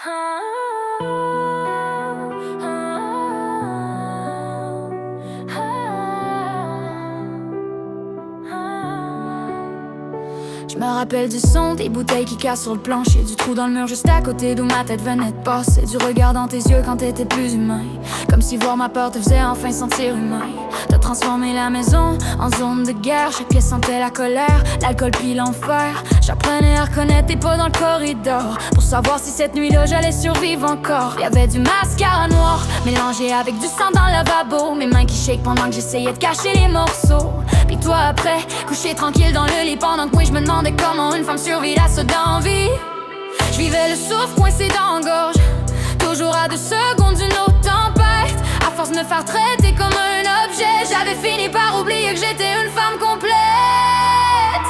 Je me rappelle du son des bouteilles qui cassent sur le plancher, du trou dans le mur juste à côté d'où ma tête venait de passer, du regard dans tes yeux quand t'étais plus humain, comme si voir ma peur te faisait enfin sentir humain. T'as transformé la maison en zone de guerre, chaque pièce sentait la colère, l'alcool puis l'enfer. J'apprenais à reconnaître tes pas dans le corridor pour savoir si cette nuit-là j'allais survivre encore. Y'avait du mascara noir mélangé avec du sang dans le lavabo, mes mains qui shake pendant que j'essayais de cacher les morceaux. Puis toi après, couché tranquille dans le lit pendant que moi je me demandais comment une femme survit à ça d'envie. Je vivais le souffle coincé dans la gorge, toujours à 2 secondes d'une autre tempête. À force de me faire traiter comme un objet, j'avais fini par oublier que j'étais une femme complète.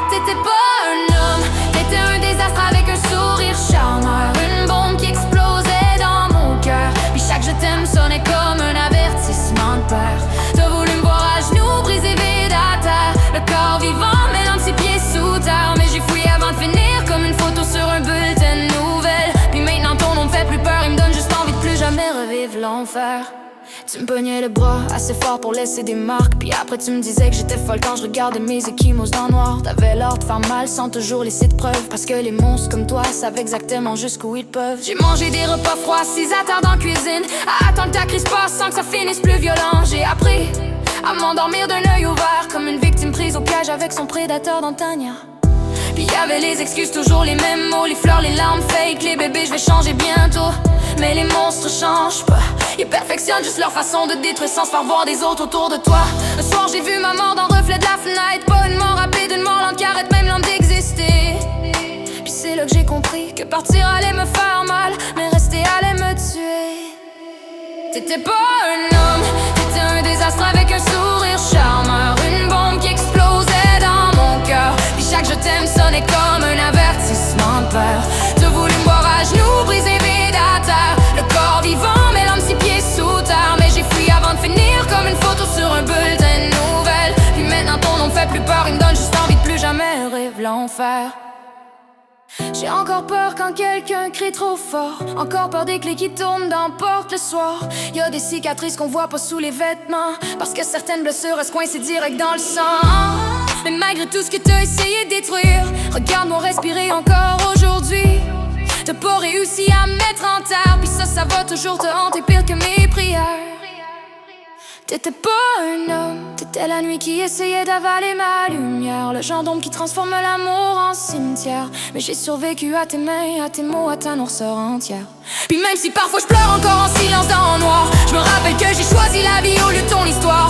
T'étais pas un homme, t'étais un désastre avec un sourire charmeur, une bombe qui explosait dans mon cœur. Puis chaque je t'aime sonnait comme un avertissement de peur. T'as voulu me voir à genoux, brisé vide à terre, le corps vivant mêlant de 6 pieds sous terre. Mais j'ai fouillé avant de finir comme une photo sur un bulletin de nouvelles. Puis maintenant ton nom me fait plus peur, il me donne juste envie de plus jamais revivre l'enfer. Tu me pognais le bras assez fort pour laisser des marques, puis après tu me disais que j'étais folle quand je regardais mes échymoses dans le noir. T'avais l'air de faire mal sans toujours laisser de preuves, parce que les monstres comme toi savent exactement jusqu'où ils peuvent. J'ai mangé des repas froids, assis à terre dans la cuisine, à attendre que ta crise passe sans que ça finisse plus violent. J'ai appris à m'endormir d'un œil ouvert, comme une victime prise au piège avec son prédateur dans le tanière. Puis y'avait les excuses, toujours les mêmes mots, les fleurs, les larmes fake, les bébés, je vais changer bientôt. Mais les monstres changent pas, ils perfectionnent juste leur façon de détruire sans se faire voir des autres autour de toi. Un soir j'ai vu ma mort dans le reflet de la fenêtre, pas une mort rapide, une mort lente qui arrête même lente d'exister. Puis c'est là que j'ai compris que partir allait me faire mal, mais rester allait me tuer. T'étais pas un homme, t'étais un désastre avec un sourire charmeur, une bombe qui explosait dans mon cœur. Puis chaque je t'aime sonnait comme un avertissement de peur. T'as voulu me voir à genoux, brisé vide à terre, le corps vivant mêlant de 6 pieds sous terre. Mais j'ai fui avant de finir comme une photo sur un bulletin de nouvelles. Puis maintenant ton nom me fait plus peur, il me donne juste envie de plus jamais rêver l'enfer. J'ai encore peur quand quelqu'un crie trop fort, encore peur des clés qui tournent dans la porte le soir. Y'a des cicatrices qu'on voit pas sous les vêtements, parce que certaines blessures restent coincées direct dans le sang. Mais malgré tout ce que t'as essayé de détruire, regarde-moi respirer encore aujourd'hui. T'as pas réussi à me mettre en terre, pis ça va toujours te hanter pire que mes prières. T'étais pas un homme, t'étais la nuit qui essayait d'avaler ma lumière, le genre d'ombre qui transforme l'amour en cimetière. Mais j'ai survécu à tes mains, à tes mots, à ta noirceur entière. Puis même si parfois je pleure encore en silence dans le noir, je me rappelle que j'ai choisi la vie au lieu de ton histoire.